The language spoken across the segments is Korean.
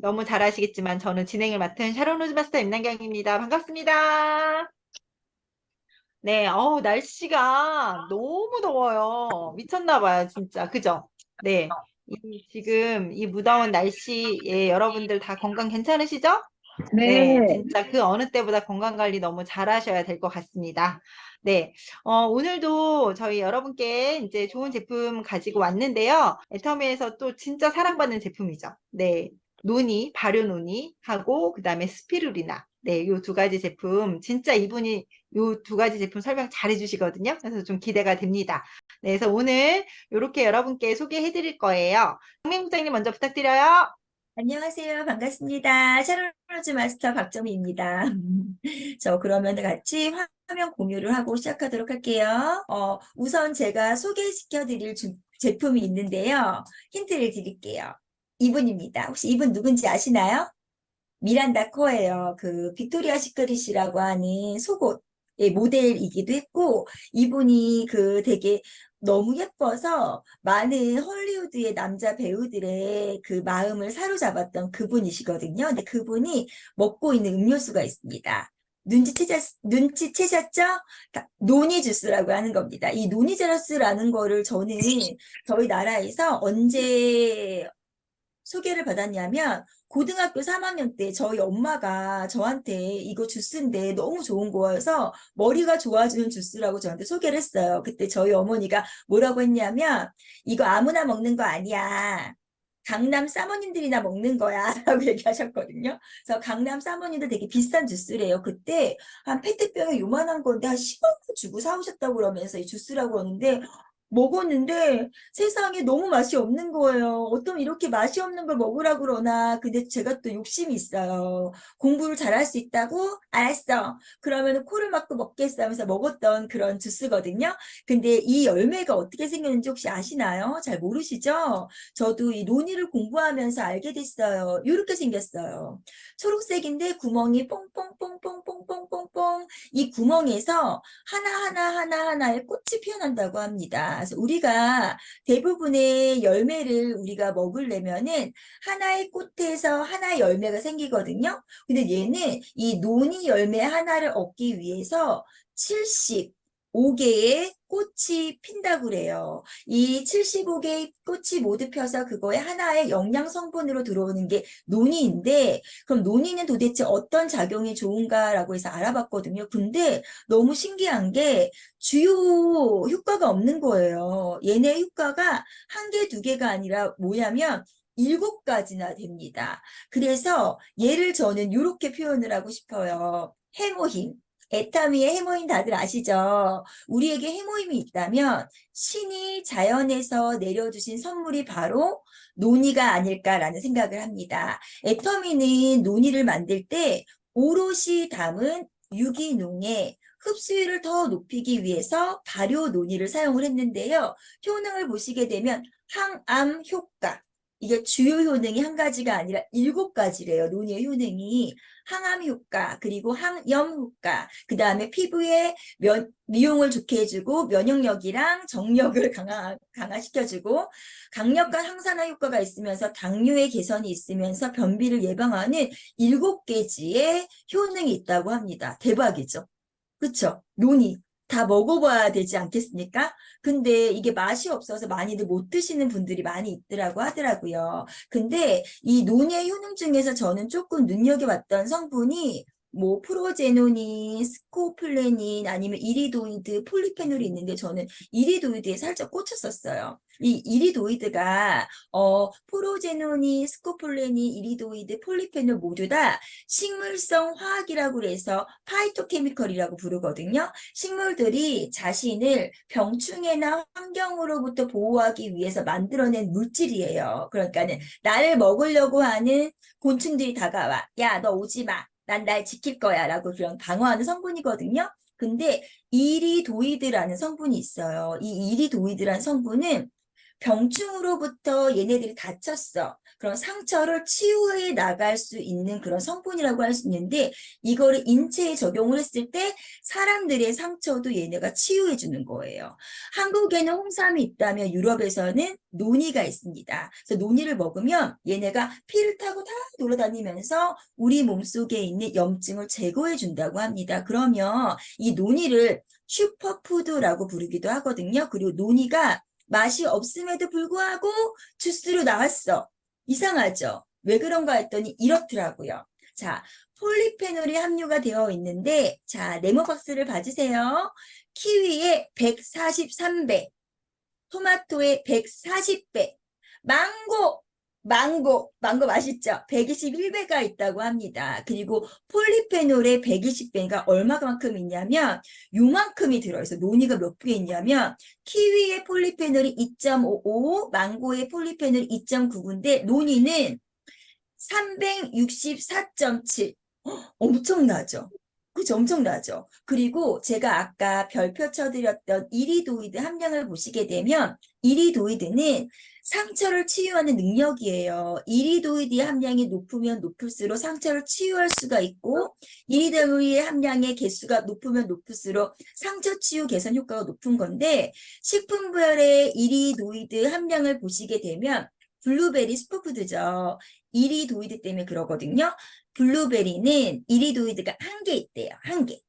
너무 잘 아시겠지만 저는 진행을 맡은 샤론 로즈 마스터 임난경입니다. 반갑습니다. 네, 날씨가 너무 더워요. 미쳤나 봐요, 진짜. 그죠? 네. 지금 이 무더운 날씨에 여러분들 다 건강 괜찮으시죠? 네, 네, 진짜 그 어느 때보다 건강 관리 너무 잘 하셔야 될 것 같습니다. 네, 오늘도 저희 여러분께 이제 좋은 제품 가지고 왔는데요. 애터미에서 또 진짜 사랑받는 제품이죠. 네, 노니, 발효 노니 하고 그다음에 스피루리나. 네, 요 두 가지 제품 진짜 이분이 요 두 가지 제품 설명 잘 해주시거든요. 그래서 좀 기대가 됩니다. 네, 그래서 오늘 이렇게 여러분께 소개해 드릴 거예요. 황민 부장님 먼저 부탁드려요. 안녕하세요. 반갑습니다. 샤론로즈 마스터 박정희입니다. 저 그러면 같이 화면 공유를 하고 시작하도록 할게요. 우선 제가 소개시켜 드릴 제품이 있는데요. 힌트를 드릴게요. 이분입니다. 혹시 이분 누군지 아시나요? 미란다 코예요. 그 빅토리아 시크릿이라고 하는 속옷의 모델이기도 했고, 이분이 그 되게 너무 예뻐서 많은 헐리우드의 남자 배우들의 그 마음을 사로잡았던 그분이시거든요. 근데 그분이 먹고 있는 음료수가 있습니다. 눈치채셨죠? 노니 주스라고 하는 겁니다. 이 노니 제러스라는 거를 저는 저희 나라에서 언제 소개를 받았냐면 고등학교 3학년 때 저희 엄마가 저한테 이거 주스인데 너무 좋은 거여서 머리가 좋아지는 주스라고 저한테 소개를 했어요. 그때 저희 어머니가 뭐라고 했냐면 이거 아무나 먹는 거 아니야. 강남 사모님들이나 먹는 거야 라고 얘기하셨거든요. 그래서 강남 사모님들 되게 비싼 주스래요. 그때 한 페트병에 요만한 건데 한 10원 주고 사오셨다고 그러면서 이 주스라고 하는데 먹었는데 세상에 너무 맛이 없는 거예요. 어쩜 이렇게 맛이 없는 걸 먹으라 그러나. 근데 제가 또 욕심이 있어요. 공부를 잘할 수 있다고? 알았어. 그러면 코를 막고 먹겠어 하면서 먹었던 그런 주스거든요. 근데 이 열매가 어떻게 생겼는지 혹시 아시나요? 잘 모르시죠? 저도 이 논의를 공부하면서 알게 됐어요. 이렇게 생겼어요. 초록색인데 구멍이 뽕뽕뽕뽕뽕뽕뽕뽕 이 구멍에서 하나하나의 꽃이 피어난다고 합니다. 그래서 우리가 대부분의 열매를 우리가 먹으려면은 하나의 꽃에서 하나의 열매가 생기거든요. 근데 얘는 이 논이 열매 하나를 얻기 위해서 75개의 꽃이 핀다고 그래요. 이 75개의 꽃이 모두 펴서 그거에 하나의 영양 성분으로 들어오는 게 논이인데, 그럼 논이는 도대체 어떤 작용이 좋은가라고 해서 알아봤거든요. 근데 너무 신기한 게 주요 효과가 없는 거예요. 얘네 효과가 한 개, 두 개가 아니라 뭐냐면 7가지나 됩니다. 그래서 얘를 저는 이렇게 표현을 하고 싶어요. 해모힘. 에타미의 해모임 다들 아시죠? 우리에게 해모임이 있다면 신이 자연에서 내려주신 선물이 바로 논이가 아닐까라는 생각을 합니다. 에터미는 논이를 만들 때 오롯이 담은 유기농에 흡수율을 더 높이기 위해서 발효 논이를 사용을 했는데요. 효능을 보시게 되면 항암 효과. 이게 주요 효능이 한 가지가 아니라 7가지래요. 논이의 효능이. 항암 효과, 그리고 항염 효과, 그 다음에 피부에 미용을 좋게 해주고 면역력이랑 정력을 강화시켜주고 강력한 항산화 효과가 있으면서 당뇨의 개선이 있으면서 변비를 예방하는 7가지의 효능이 있다고 합니다. 대박이죠. 그쵸? 논이 다 먹어봐야 되지 않겠습니까? 근데 이게 맛이 없어서 많이들 못 드시는 분들이 많이 있더라고 하더라고요. 근데 이 논의 효능 중에서 저는 조금 눈여겨봤던 성분이 뭐 프로제노닌, 스코플레닌 아니면 이리도이드, 폴리페놀이 있는데 저는 이리도이드에 살짝 꽂혔었어요. 이 이리도이드가 프로제노닌, 스코폴레닌, 이리도이드, 폴리페놀 모두 다 식물성 화학이라고 해서 파이토케미컬이라고 부르거든요. 식물들이 자신을 병충해나 환경으로부터 보호하기 위해서 만들어낸 물질이에요. 그러니까는 나를 먹으려고 하는 곤충들이 다가와. 야, 너 오지 마. 난 날 지킬 거야. 라고 그런 방어하는 성분이거든요. 근데 이리도이드라는 성분이 있어요. 이 이리도이드라는 성분은 병충으로부터 얘네들이 다쳤어. 그런 상처를 치유해 나갈 수 있는 그런 성분이라고 할 수 있는데 이거를 인체에 적용을 했을 때 사람들의 상처도 얘네가 치유해 주는 거예요. 한국에는 홍삼이 있다면 유럽에서는 노니가 있습니다. 그래서 노니를 먹으면 얘네가 피를 타고 다 돌아다니면서 우리 몸속에 있는 염증을 제거해 준다고 합니다. 그러면 이 노니를 슈퍼푸드라고 부르기도 하거든요. 그리고 노니가 맛이 없음에도 불구하고 주스로 나왔어. 이상하죠? 왜 그런가 했더니 이렇더라고요. 자, 폴리페놀이 함유가 되어 있는데, 자, 네모박스를 봐주세요. 키위의 143배, 토마토의 140배, 망고 맛있죠? 121배가 있다고 합니다. 그리고 폴리페놀의 120배가 얼마만큼 있냐면 요만큼이 들어있어. 노니가 몇 개 있냐면 키위의 폴리페놀이 2.55, 망고의 폴리페놀이 2.99인데 노니는 364.7. 엄청나죠? 그죠? 엄청나죠? 그리고 제가 아까 별표 쳐드렸던 이리도이드 함량을 보시게 되면 이리도이드는 상처를 치유하는 능력이에요. 이리도이드 함량이 높으면 높을수록 상처를 치유할 수가 있고 이리도이드 함량의 개수가 높으면 높을수록 상처 치유 개선 효과가 높은 건데 식품별의 이리도이드 함량을 보시게 되면 블루베리 슈퍼푸드죠. 이리도이드 때문에 그러거든요. 블루베리는 이리도이드가 1개 있대요. 1개.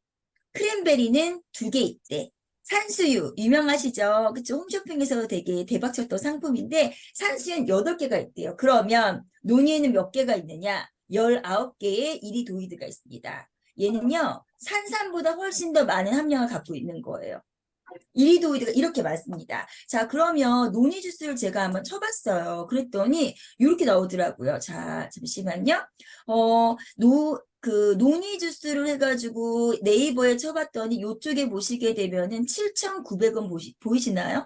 크랜베리는 2개 있대. 산수유 유명하시죠? 그쵸? 홈쇼핑에서 되게 대박쳤던 상품인데 산수유는 8개가 있대요. 그러면 논이에는 몇 개가 있느냐? 19개의 이리도이드가 있습니다. 얘는요. 산삼보다 훨씬 더 많은 함량을 갖고 있는 거예요. 이리도이드가 이렇게 많습니다. 자, 그러면 노니 주스를 제가 한번 쳐봤어요. 그랬더니 이렇게 나오더라고요. 자, 잠시만요. 노니 주스를 해가지고 네이버에 쳐봤더니 이쪽에 보시게 되면은 7,900원 보이시나요?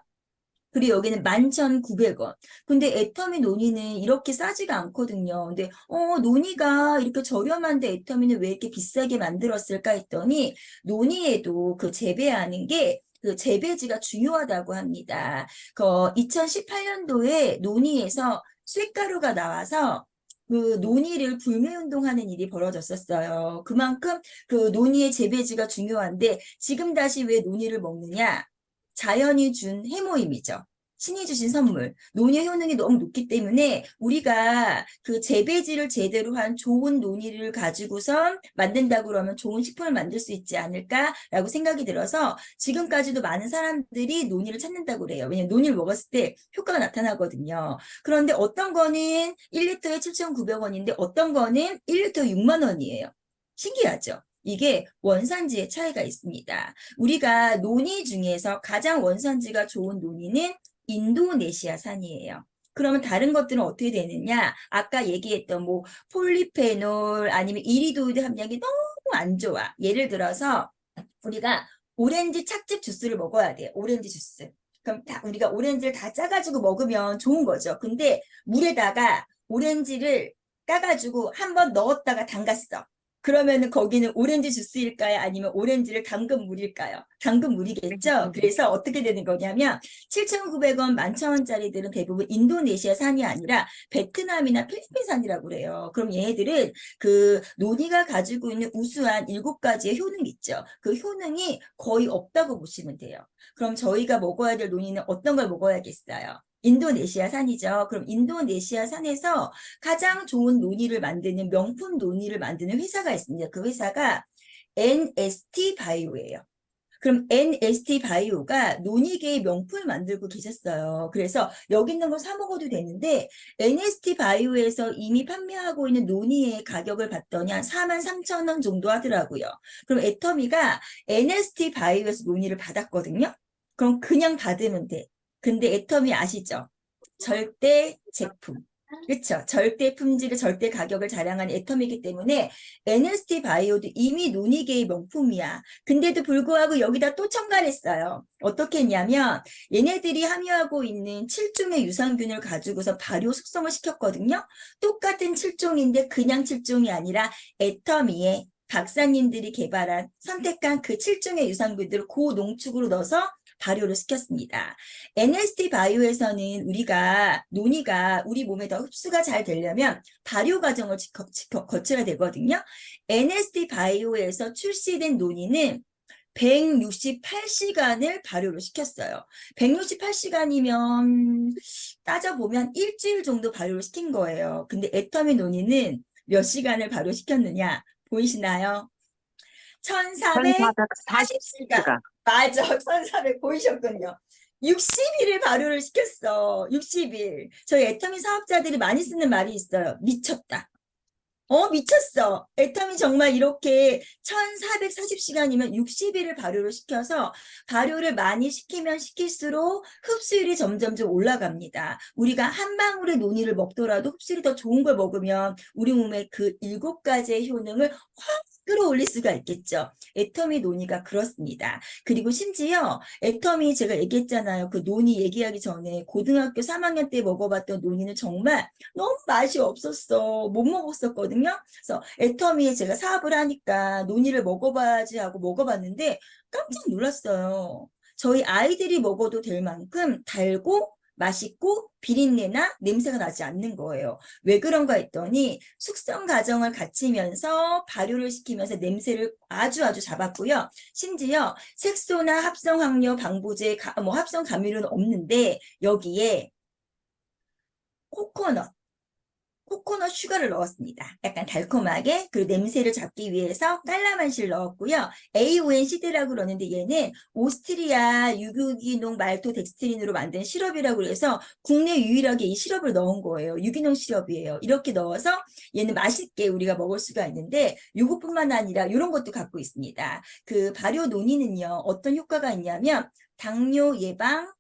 그리고 여기는 11,900원. 근데 애터미 노니는 이렇게 싸지가 않거든요. 근데 노니가 이렇게 저렴한데 애터미는 왜 이렇게 비싸게 만들었을까 했더니 노니에도 그 재배하는 게 그 재배지가 중요하다고 합니다. 2018년도에 노니에서 쇳가루가 나와서 그 논이를 불매운동하는 일이 벌어졌었어요. 그만큼 그 논이의 재배지가 중요한데 지금 다시 왜 논이를 먹느냐? 자연이 준 해모임이죠. 신이 주신 선물. 논의 효능이 너무 높기 때문에 우리가 그 재배지를 제대로 한 좋은 논이를 가지고선 만든다고 그러면 좋은 식품을 만들 수 있지 않을까라고 생각이 들어서 지금까지도 많은 사람들이 논이를 찾는다고 그래요. 왜냐면 논이를 먹었을 때 효과가 나타나거든요. 그런데 어떤 거는 1리터에 7,900원인데 어떤 거는 1리터에 6만 원이에요. 신기하죠? 이게 원산지의 차이가 있습니다. 우리가 논이 중에서 가장 원산지가 좋은 논이는 인도네시아산이에요. 그러면 다른 것들은 어떻게 되느냐? 아까 얘기했던 뭐 폴리페놀 아니면 이리도이드 함량이 너무 안 좋아. 예를 들어서 우리가 오렌지 찻즙 주스를 먹어야 돼요. 오렌지 주스. 그럼 우리가 오렌지를 다 짜가지고 먹으면 좋은 거죠. 근데 물에다가 오렌지를 까가지고 한번 넣었다가 담갔어. 그러면은 거기는 오렌지 주스일까요? 아니면 오렌지를 담근 물일까요? 담근 물이겠죠? 그래서 어떻게 되는 거냐면 7,900원, 11,000원짜리들은 대부분 인도네시아 산이 아니라 베트남이나 필리핀 산이라고 그래요. 그럼 얘네들은 그 논이가 가지고 있는 우수한 7가지의 효능이 있죠. 그 효능이 거의 없다고 보시면 돼요. 그럼 저희가 먹어야 될 논이는 어떤 걸 먹어야겠어요? 인도네시아 산이죠. 그럼 인도네시아 산에서 가장 좋은 논이를 만드는 명품 논이를 만드는 회사가 있습니다. 그 회사가 NST 바이오예요. 그럼 NST 바이오가 논이계의 명품을 만들고 계셨어요. 그래서 여기 있는 걸 사 먹어도 되는데 NST 바이오에서 이미 판매하고 있는 논이의 가격을 봤더니 한 43,000원 정도 하더라고요. 그럼 애터미가 NST 바이오에서 논이를 받았거든요. 그럼 그냥 받으면 돼. 근데 애터미 아시죠? 절대 제품. 그렇죠. 절대 품질을 절대 가격을 자랑하는 애텀이기 때문에 NST 바이오도 이미 논이계의 명품이야. 근데도 불구하고 여기다 또 첨가했어요. 어떻게 했냐면 얘네들이 함유하고 있는 7종의 유산균을 가지고서 발효 숙성을 시켰거든요. 똑같은 7종인데 그냥 7종이 아니라 애터미의 박사님들이 개발한 선택한 그 7종의 유산균들을 고농축으로 넣어서 발효를 시켰습니다. NST 바이오에서는 우리가 논이가 우리 몸에 더 흡수가 잘 되려면 발효 과정을 거쳐야 되거든요. NST 바이오에서 출시된 논이는 168시간을 발효를 시켰어요. 168시간이면 따져보면 일주일 정도 발효를 시킨 거예요. 근데 애터미 논이는 몇 시간을 발효시켰느냐? 보이시나요? 1440시간. 1440시간. 맞아. 1400 보이셨군요. 60일을 발효를 시켰어. 60일. 저희 애터미 사업자들이 많이 쓰는 말이 있어요. 미쳤다. 미쳤어. 애터미 정말 이렇게 1440시간이면 60일을 발효를 시켜서 발효를 많이 시키면 시킬수록 흡수율이 점점점 올라갑니다. 우리가 한 방울의 논이를 먹더라도 흡수율이 더 좋은 걸 먹으면 우리 몸에 그 7가지의 효능을 확 끌어올릴 수가 있겠죠. 애터미 논이가 그렇습니다. 그리고 심지어 애터미 제가 얘기했잖아요. 그 논이 얘기하기 전에 고등학교 3학년 때 먹어봤던 논이는 정말 너무 맛이 없었어. 못 먹었었거든요. 그래서 애터미에 제가 사업을 하니까 논이를 먹어봐야지 하고 먹어봤는데 깜짝 놀랐어요. 저희 아이들이 먹어도 될 만큼 달고 맛있고 비린내나 냄새가 나지 않는 거예요. 왜 그런가 했더니 숙성 과정을 거치면서 발효를 시키면서 냄새를 아주 잡았고요. 심지어 색소나 합성 황료, 방부제, 합성 감미료는 없는데 여기에 코코넛 슈가를 넣었습니다. 약간 달콤하게, 그리고 냄새를 잡기 위해서 깔라만시를 넣었고요. AONCD라고 그러는데 얘는 오스트리아 유기농 말토덱스트린으로 만든 시럽이라고 해서 국내 유일하게 이 시럽을 넣은 거예요. 유기농 시럽이에요. 이렇게 넣어서 얘는 맛있게 우리가 먹을 수가 있는데 이것뿐만 아니라 이런 것도 갖고 있습니다. 그 발효 논이는요. 어떤 효과가 있냐면 당뇨 예방,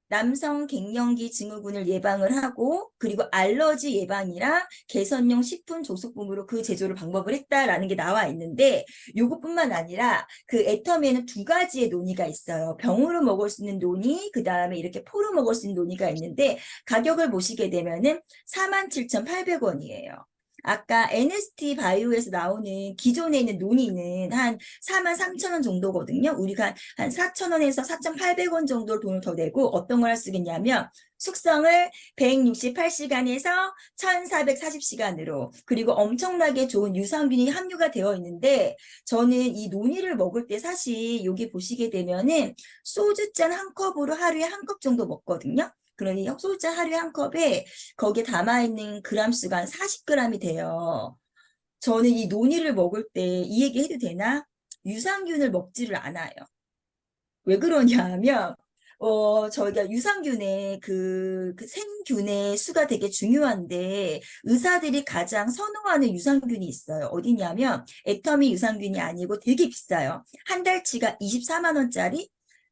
남성 갱년기 증후군을 예방을 하고 그리고 알러지 예방이랑 개선용 식품 조속품으로 그 제조를 방법을 했다라는 게 나와 있는데 이것뿐만 아니라 그 애터미에는 2가지의 논이가 있어요. 병으로 먹을 수 있는 논이, 그 다음에 이렇게 포로 먹을 수 있는 논이가 있는데 가격을 보시게 되면은 47,800원이에요. 아까 NST 바이오에서 나오는 기존에 있는 논이는 한 43,000원 정도거든요. 우리가 한 4,000원에서 4,800원 정도 돈을 더 내고 어떤 걸 할 수 있겠냐면 숙성을 168시간에서 1440시간으로, 그리고 엄청나게 좋은 유산균이 함유가 되어 있는데 저는 이 논이를 먹을 때 사실 여기 보시게 되면은 소주잔 한 컵으로 하루에 한 컵 정도 먹거든요. 그러니 소주잔 하루에 한 컵에 거기에 담아있는 그람 수가 한 40g이 돼요. 저는 이 논이를 먹을 때 이 얘기 해도 되나? 유산균을 먹지를 않아요. 왜 그러냐 하면 저희가 유산균의 그 생균의 수가 되게 중요한데 의사들이 가장 선호하는 유산균이 있어요. 어디냐면 애터미 유산균이 아니고 되게 비싸요. 한 달치가 24만 원짜리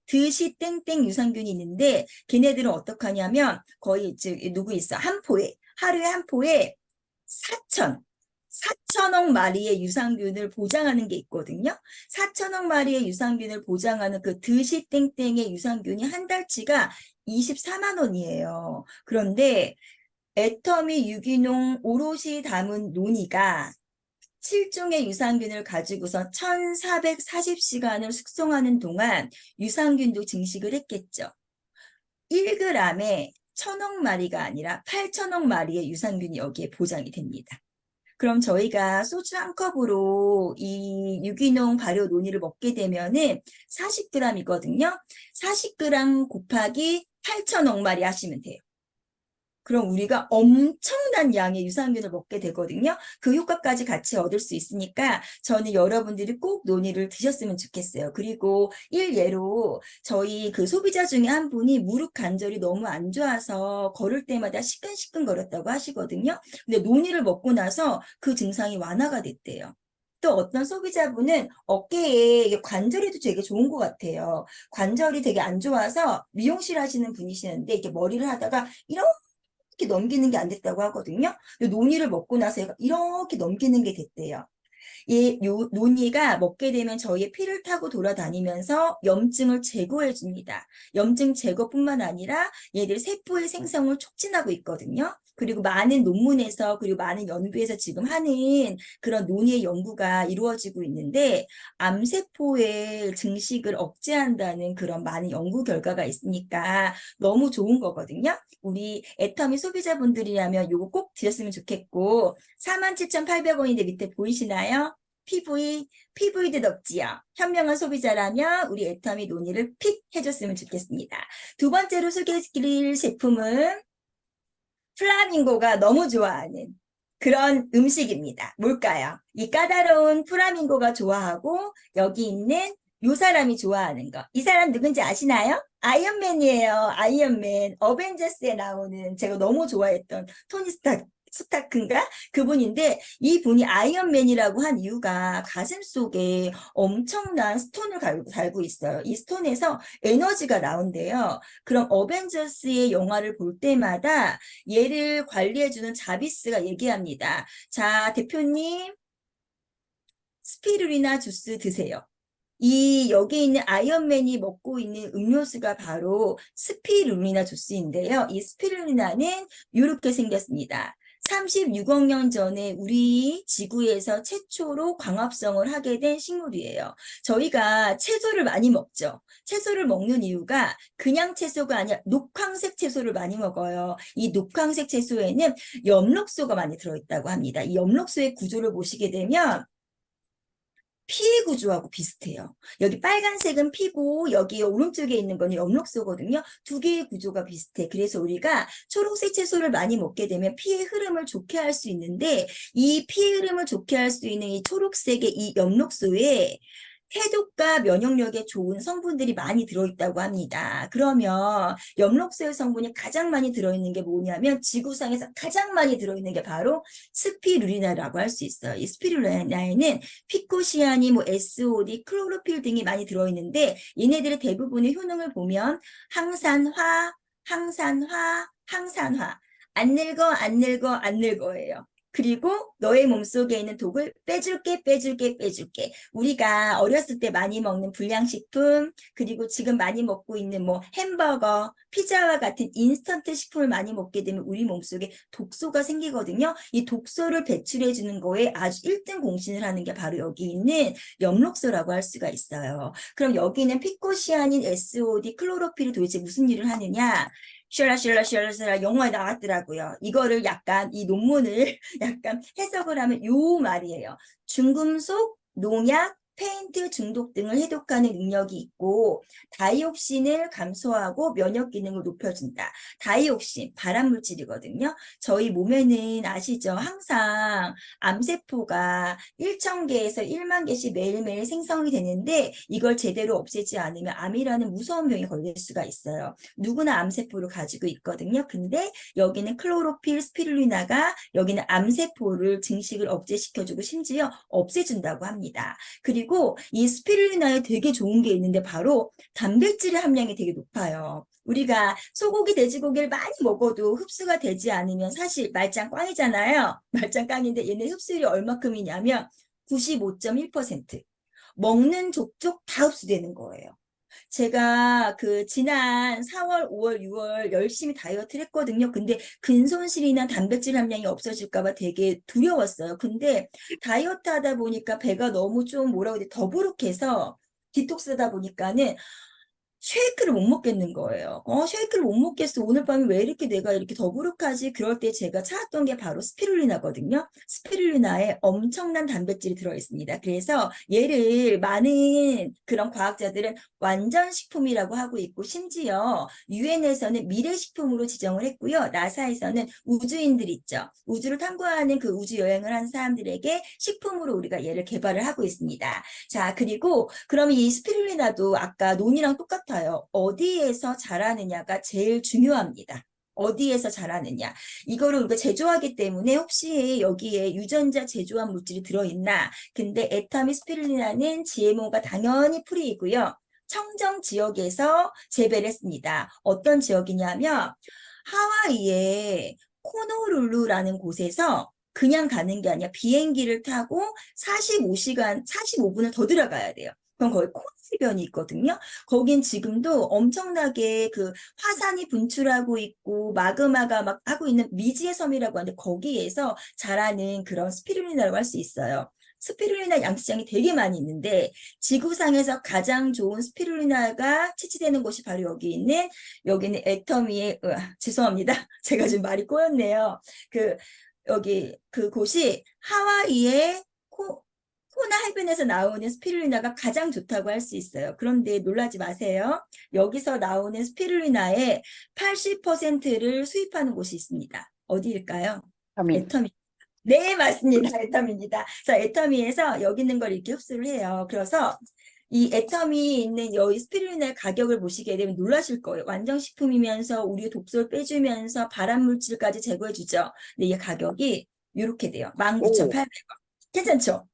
드시 땡땡 유산균이 있는데 걔네들은 어떻게 하냐면 거의 누구 있어? 하루에 한 포에 4천억 마리의 유산균을 보장하는 게 있거든요. 4천억 마리의 유산균을 보장하는 그 드시 땡땡의 유산균이 한 달치가 24만 원이에요. 그런데 애터미 유기농 오롯이 담은 논이가 7종의 유산균을 가지고서 1440시간을 숙성하는 동안 유산균도 증식을 했겠죠. 1g에 1,000억 마리가 아니라 8천억 마리의 유산균이 여기에 보장이 됩니다. 그럼 저희가 소주 한 컵으로 이 유기농 발효 논이를 먹게 되면은 40g이거든요. 40g 곱하기 8천억 마리 하시면 돼요. 그럼 우리가 엄청난 양의 유산균을 먹게 되거든요. 그 효과까지 같이 얻을 수 있으니까 저는 여러분들이 꼭 논이를 드셨으면 좋겠어요. 그리고 일예로 저희 그 소비자 중에 한 분이 무릎 관절이 너무 안 좋아서 걸을 때마다 시끈시끈 거렸다고 하시거든요. 근데 논이를 먹고 나서 그 증상이 완화가 됐대요. 또 어떤 소비자분은 어깨에 관절에도 되게 좋은 것 같아요. 관절이 되게 안 좋아서 미용실 하시는 분이시는데 이렇게 머리를 하다가 이렇게 넘기는 게 안 됐다고 하거든요. 논이를 먹고 나서 이렇게 넘기는 게 됐대요. 이 논이가 먹게 되면 저희의 피를 타고 돌아다니면서 염증을 제거해 줍니다. 염증 제거뿐만 아니라 얘들 세포의 생성을 촉진하고 있거든요. 그리고 많은 논문에서 그리고 많은 연구에서 지금 하는 그런 논의의 연구가 이루어지고 있는데 암세포의 증식을 억제한다는 그런 많은 연구 결과가 있으니까 너무 좋은 거거든요. 우리 애터미 소비자분들이라면 요거 꼭 드셨으면 좋겠고 47,800원인데 밑에 보이시나요? PV도 넣지요. 현명한 소비자라면 우리 애터미 논의를 픽 해줬으면 좋겠습니다. 두 번째로 소개해드릴 제품은 플라밍고가 너무 좋아하는 그런 음식입니다. 뭘까요? 이 까다로운 플라밍고가 좋아하고 여기 있는 요 사람이 좋아하는 거. 이 사람 누군지 아시나요? 아이언맨이에요. 아이언맨. 어벤져스에 나오는 제가 너무 좋아했던 토니 스타크인가? 그분인데 이 분이 아이언맨이라고 한 이유가 가슴 속에 엄청난 스톤을 달고 있어요. 이 스톤에서 에너지가 나온대요. 그럼 어벤져스의 영화를 볼 때마다 얘를 관리해주는 자비스가 얘기합니다. 자, 대표님, 스피루리나 주스 드세요. 이 여기 있는 아이언맨이 먹고 있는 음료수가 바로 스피루리나 주스인데요. 이 스피루리나는 이렇게 생겼습니다. 36억 년 전에 우리 지구에서 최초로 광합성을 하게 된 식물이에요. 저희가 채소를 많이 먹죠. 채소를 먹는 이유가 그냥 채소가 아니라 녹황색 채소를 많이 먹어요. 이 녹황색 채소에는 엽록소가 많이 들어있다고 합니다. 이 엽록소의 구조를 보시게 되면 피의 구조하고 비슷해요. 여기 빨간색은 피고 여기 오른쪽에 있는 거는 엽록소거든요. 두 개의 구조가 비슷해. 그래서 우리가 초록색 채소를 많이 먹게 되면 피의 흐름을 좋게 할 수 있는데 이 피의 흐름을 좋게 할 수 있는 이 초록색의 이 엽록소에 해독과 면역력에 좋은 성분들이 많이 들어있다고 합니다. 그러면 엽록소의 성분이 가장 많이 들어있는 게 뭐냐면 지구상에서 가장 많이 들어있는 게 바로 스피루리나라고 할 수 있어요. 이 스피루리나에는 피코시아닌, 뭐 SOD, 클로로필 등이 많이 들어있는데 얘네들의 대부분의 효능을 보면 항산화, 항산화, 항산화. 안 늙어, 안 늙어, 안 늙어예요. 그리고 너의 몸속에 있는 독을 빼줄게, 빼줄게, 빼줄게. 우리가 어렸을 때 많이 먹는 불량식품, 그리고 지금 많이 먹고 있는 뭐 햄버거, 피자와 같은 인스턴트 식품을 많이 먹게 되면 우리 몸속에 독소가 생기거든요. 이 독소를 배출해 주는 거에 아주 1등 공신을 하는 게 바로 여기 있는 엽록소라고 할 수가 있어요. 그럼 여기는 피코시아닌, SOD, 클로로필이 도대체 무슨 일을 하느냐? 슈라 영어에 나왔더라고요. 이거를 약간 이 논문을 약간 해석을 하면 요 말이에요. 중금속, 농약, 페인트 중독 등을 해독하는 능력이 있고 다이옥신을 감소하고 면역 기능을 높여준다. 다이옥신, 발암물질이거든요. 저희 몸에는 아시죠? 항상 암세포가 1,000개에서 1만 개씩 매일매일 생성이 되는데 이걸 제대로 없애지 않으면 암이라는 무서운 병에 걸릴 수가 있어요. 누구나 암세포를 가지고 있거든요. 근데 여기는 클로로필, 스피루리나가 여기는 암세포를 증식을 억제시켜주고 심지어 없애준다고 합니다. 그리고 이 스피루리나에 되게 좋은 게 있는데 바로 단백질의 함량이 되게 높아요. 우리가 소고기, 돼지고기를 많이 먹어도 흡수가 되지 않으면 사실 말짱 꽝이잖아요. 말짱 꽝인데 얘네 흡수율이 얼마큼이냐면 95.1%. 먹는 족족 다 흡수되는 거예요. 제가 그 지난 4월, 5월, 6월 열심히 다이어트를 했거든요. 근데 근손실이나 단백질 함량이 없어질까 봐 되게 두려웠어요. 근데 다이어트 하다 보니까 배가 너무 좀 뭐라고 해야 돼, 더부룩해서 디톡스하다 보니까는 쉐이크를 못 먹겠는 거예요. 쉐이크를 못 먹겠어. 오늘 밤에 왜 이렇게 내가 이렇게 더부룩하지? 그럴 때 제가 찾았던 게 바로 스피룰리나거든요. 스피룰리나에 엄청난 단백질이 들어있습니다. 그래서 얘를 많은 그런 과학자들은 완전 식품이라고 하고 있고 심지어 유엔에서는 미래식품으로 지정을 했고요. 나사에서는 우주인들 있죠. 우주를 탐구하는 그 우주 여행을 한 사람들에게 식품으로 우리가 얘를 개발을 하고 있습니다. 자, 그리고 그러면 이 스피룰리나도 아까 논이랑 똑같아요. 어디에서 자라느냐가 제일 중요합니다. 어디에서 자라느냐. 이거를 우리가 제조하기 때문에 혹시 여기에 유전자 제조한 물질이 들어있나. 근데 에타미 스피룰리나는 GMO가 당연히 프리이고요. 청정 지역에서 재배를 했습니다. 어떤 지역이냐면 하와이의 코노룰루라는 곳에서 그냥 가는 게 아니라 비행기를 타고 45시간, 45분을 더 들어가야 돼요. 그럼 거기 코나이변이 있거든요. 거긴 지금도 엄청나게 그 화산이 분출하고 있고 마그마가 막 하고 있는 미지의 섬이라고 하는데 거기에서 자라는 그런 스피루리나라고 할 수 있어요. 스피루리나 양식장이 되게 많이 있는데 지구상에서 가장 좋은 스피루리나가 채취되는 곳이 바로 여기 있는 여기는 애터미의 죄송합니다. 제가 지금 말이 꼬였네요. 그 여기 그 곳이 하와이의 코나 해변에서 나오는 스피루리나가 가장 좋다고 할 수 있어요. 그런데 놀라지 마세요. 여기서 나오는 스피루리나의 80%를 수입하는 곳이 있습니다. 어디일까요? 터미. 애터미. 네, 맞습니다. 애터미입니다. 그래서 애터미에서 여기 있는 걸 이렇게 흡수를 해요. 그래서 이 애터미 있는 여기 스피루리나의 가격을 보시게 되면 놀라실 거예요. 완전식품이면서 우리 독소를 빼주면서 발암물질까지 제거해주죠. 근데 이 가격이 이렇게 돼요. 오, 19,800원. 괜찮죠?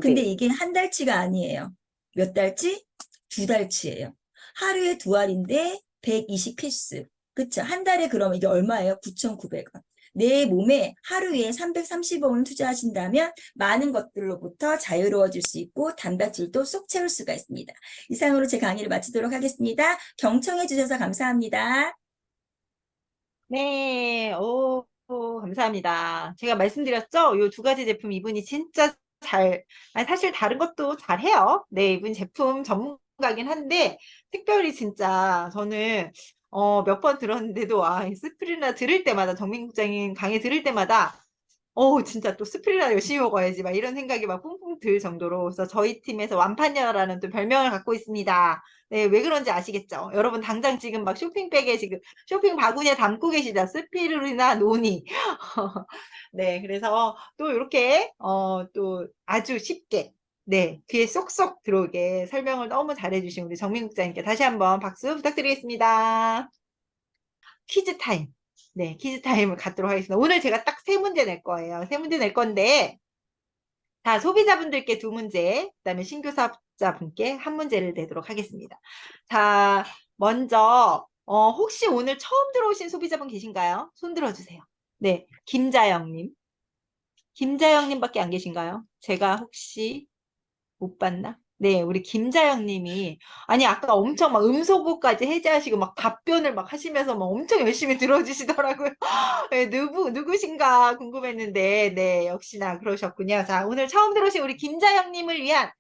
근데 네. 이게 한 달치가 아니에요. 몇 달치? 두 달치예요. 하루에 두 알인데 120필수. 그쵸? 한 달에 그러면 이게 얼마예요? 9,900원. 내 몸에 하루에 330원을 투자하신다면 많은 것들로부터 자유로워질 수 있고 단백질도 쏙 채울 수가 있습니다. 이상으로 제 강의를 마치도록 하겠습니다. 경청해 주셔서 감사합니다. 네, 감사합니다. 제가 말씀드렸죠? 이 두 가지 제품 이분이 진짜 아니, 사실 다른 것도 잘해요. 네, 이분 제품 전문가긴 한데, 특별히 진짜 저는, 몇 번 들었는데도, 이 스프리나 들을 때마다, 정민국장님 강의 들을 때마다, 진짜 또 스프리나 열심히 먹어야지, 막 이런 생각이 막 뿡뿡 들 정도로. 그래서 저희 팀에서 완판녀라는 또 별명을 갖고 있습니다. 네, 왜 그런지 아시겠죠? 여러분 당장 지금 막 쇼핑백에 지금 쇼핑 바구니에 담고 계시죠? 스피루리나 노니. 네, 그래서 또 이렇게, 또 아주 쉽게, 네, 귀에 쏙쏙 들어오게 설명을 너무 잘해주신 우리 정민국장님께 다시 한번 박수 부탁드리겠습니다. 퀴즈 타임. 네, 퀴즈 타임을 갖도록 하겠습니다. 오늘 제가 딱 세 문제 낼 거예요. 세 문제 낼 건데, 자, 소비자분들께 두 문제, 그다음에 신규 사업자분께 한 문제를 내도록 하겠습니다. 자, 먼저, 혹시 오늘 처음 들어오신 소비자분 계신가요? 손 들어주세요. 네, 김자영님. 김자영님밖에 안 계신가요? 제가 혹시 못 봤나? 네, 우리 김자영님이 아니 아까 엄청 막 음소거까지 해제하시고 막 답변을 막 하시면서 막 엄청 열심히 들어주시더라고요. 네, 누구신가 궁금했는데 네, 역시나 그러셨군요. 자, 오늘 처음 들어오신 우리 김자영님을 위한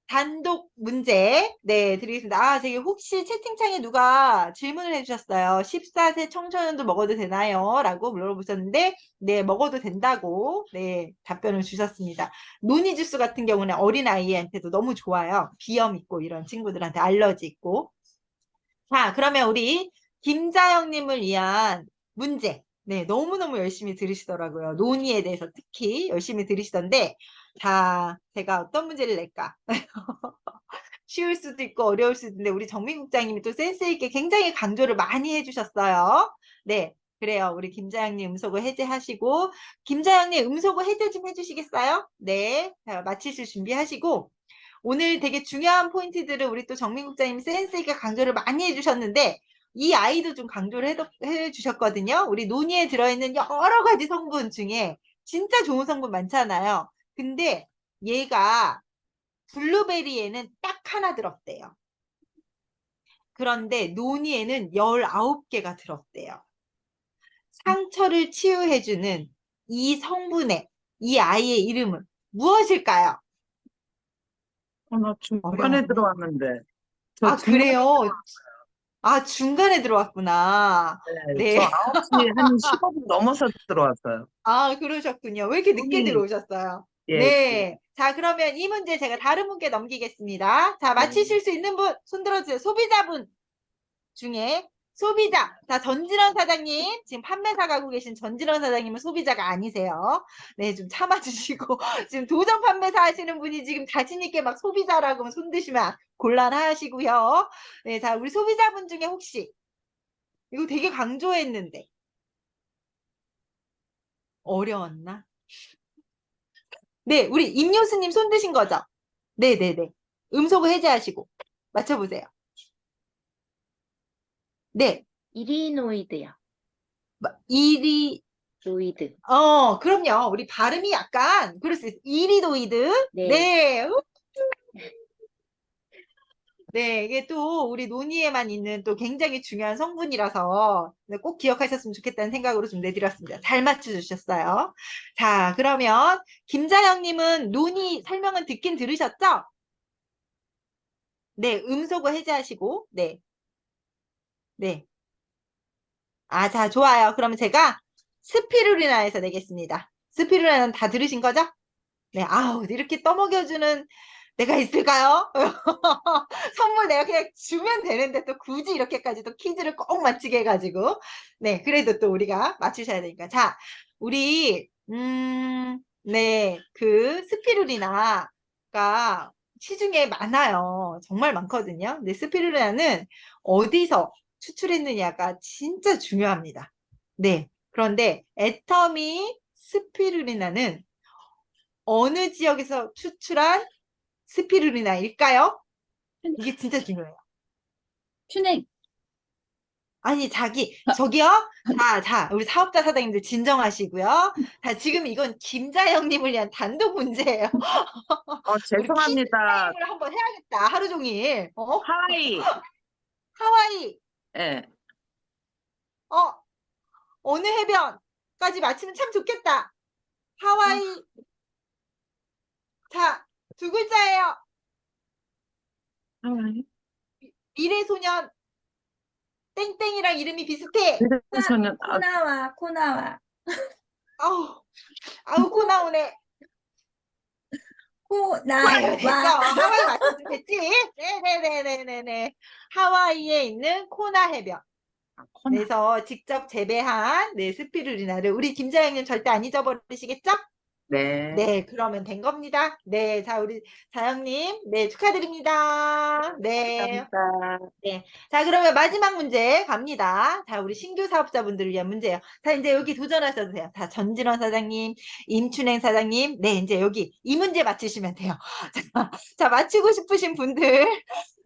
단독 문제, 네, 드리겠습니다. 저기 혹시 채팅창에 누가 질문을 해주셨어요. 14세 청소년도 먹어도 되나요? 라고 물어보셨는데, 네, 먹어도 된다고, 네, 답변을 주셨습니다. 노니 주스 같은 경우는 어린아이한테도 너무 좋아요. 비염 있고, 이런 친구들한테 알러지 있고. 자, 그러면 우리 김자영님을 위한 문제. 네, 너무너무 열심히 들으시더라고요. 논의에 대해서 특히 열심히 들으시던데, 자, 제가 어떤 문제를 낼까? 쉬울 수도 있고 어려울 수도 있는데 우리 정민국장님이 또 센스 있게 굉장히 강조를 많이 해주셨어요. 네, 그래요. 우리 김자영님 음소거 해제하시고 김자영님 음소거 해제 좀 해주시겠어요? 네, 자, 마치실 준비하시고 오늘 되게 중요한 포인트들을 우리 또 정민국장님 센스 있게 강조를 많이 해주셨는데 이 아이도 좀 강조를 해주셨거든요. 우리 논의에 들어있는 여러 가지 성분 중에 진짜 좋은 성분 많잖아요. 근데 얘가 블루베리에는 딱 하나 들었대요. 그런데 노니에는 19개가 들었대요. 상처를 치유해주는 이 성분의 이 아이의 이름은 무엇일까요? 나 중간에 어려웠네. 들어왔는데. 저 중간에, 그래요? 중간에 들어왔구나. 네, 네. 저 9시 한 15분 넘어서 들어왔어요. 그러셨군요. 왜 이렇게 늦게 눈이, 들어오셨어요? 예, 예. 네. 자, 그러면 이 문제 제가 다른 분께 넘기겠습니다. 자, 네. 맞히실 수 있는 분, 손 들어주세요. 소비자분 중에 소비자. 자, 전진원 사장님. 지금 판매사 가고 계신 전진원 사장님은 소비자가 아니세요. 네, 좀 참아주시고. 지금 도전 판매사 하시는 분이 지금 자신있게 막 소비자라고 손 드시면 곤란하시고요. 네, 자, 우리 소비자분 중에 혹시 이거 되게 강조했는데 어려웠나? 네, 우리 임효수님 손 드신 거죠? 네네네. 음소거 해제하시고 맞춰보세요. 네, 이리노이드요. 이리, 노이드. 그럼요. 우리 발음이 약간 그럴 수 있어요. 이리도이드. 네. 네. 네, 이게 또 우리 논의에만 있는 또 굉장히 중요한 성분이라서 네, 꼭 기억하셨으면 좋겠다는 생각으로 좀 내드렸습니다. 잘 맞춰주셨어요. 자, 그러면 김자영님은 논의 설명은 듣긴 들으셨죠? 네, 음소거 해제하시고, 네, 네. 아, 자, 좋아요. 그러면 제가 스피루리나에서 내겠습니다. 스피루리나는 다 들으신 거죠? 네, 아우, 이렇게 떠먹여주는 내가 있을까요? 선물 내가 그냥 주면 되는데 또 굳이 이렇게까지 또 퀴즈를 꼭 맞히게 해가지고. 네, 그래도 또 우리가 맞추셔야 되니까. 자, 우리, 네, 그 스피루리나가 시중에 많아요. 정말 많거든요. 근데 스피루리나는 어디서 추출했느냐가 진짜 중요합니다. 네, 그런데 애터미 스피루리나는 어느 지역에서 추출한 스피루리나일까요? 이게 진짜 중요해요. 춘행. 아니, 저기요? 자, 우리 사업자 사장님들 진정하시고요. 자, 지금 이건 김자영님을 위한 단독 문제예요. 우리 퀴즈 죄송합니다. 타임을 한번 해야겠다. 하루 종일. 하와이. 하와이, 예. 어, 어느 해변까지 맞히면 참 좋겠다. 하와이, 자, 두 글자예요. 하와이. 미래소년, 땡땡이랑 이름이 비슷해. 미래소년. 아, 코나와. 아우, 코 나오네. 아유, 됐어. 하와이 맞춰도 됐지? 네네네네네네. 하와이에 있는 코나 해변. 코나. 그래서 직접 재배한 네, 스피루리나를 우리 김자영님 절대 안 잊어버리시겠죠? 네. 네, 그러면 된 겁니다. 네, 자, 우리 자영님, 네, 축하드립니다. 네. 감사합니다. 네. 자, 그러면 마지막 문제 갑니다. 자, 우리 신규 사업자분들을 위한 문제예요. 자, 이제 여기 도전하셔도 돼요. 자, 전진원 사장님, 임춘행 사장님. 네, 이제 여기 이 문제 맞히시면 돼요. 자, 맞히고 싶으신 분들.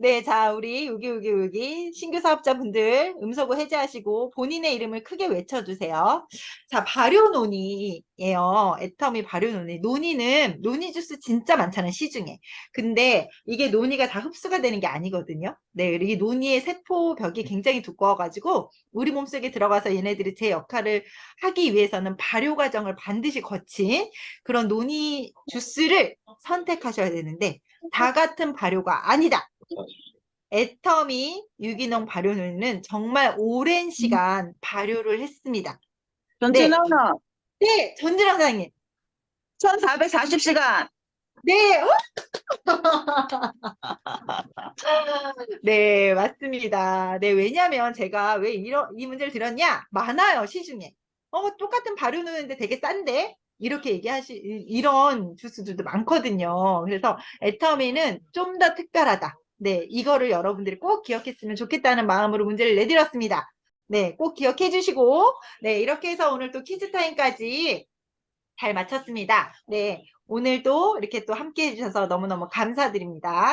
네, 자, 우리 여기 신규 사업자분들 음소거 해제하시고 본인의 이름을 크게 외쳐주세요. 자, 발효논이에요. 애터미 발효논이. 논이는 논이 주스 진짜 많잖아요, 시중에. 근데 이게 논이가 다 흡수가 되는 게 아니거든요. 네, 이 논이의 세포벽이 굉장히 두꺼워가지고 우리 몸속에 들어가서 얘네들이 제 역할을 하기 위해서는 발효 과정을 반드시 거친 그런 논이 주스를 선택하셔야 되는데 다 같은 발효가 아니다. 애터미 유기농 발효는 정말 오랜 시간 발효를 했습니다. 전진아, 네, 전진영 사장님. 1440시간. 네, 네, 맞습니다. 네, 왜냐면 제가 왜 이 문제를 드렸냐? 많아요, 시중에. 똑같은 발효 넣는데 되게 싼데? 이렇게 이런 주스들도 많거든요. 그래서 애터미는 좀 더 특별하다. 네, 이거를 여러분들이 꼭 기억했으면 좋겠다는 마음으로 문제를 내드렸습니다. 네, 꼭 기억해 주시고, 네, 이렇게 해서 오늘 또 퀴즈 타임까지 잘 마쳤습니다. 네, 오늘도 이렇게 또 함께 해주셔서 너무너무 감사드립니다.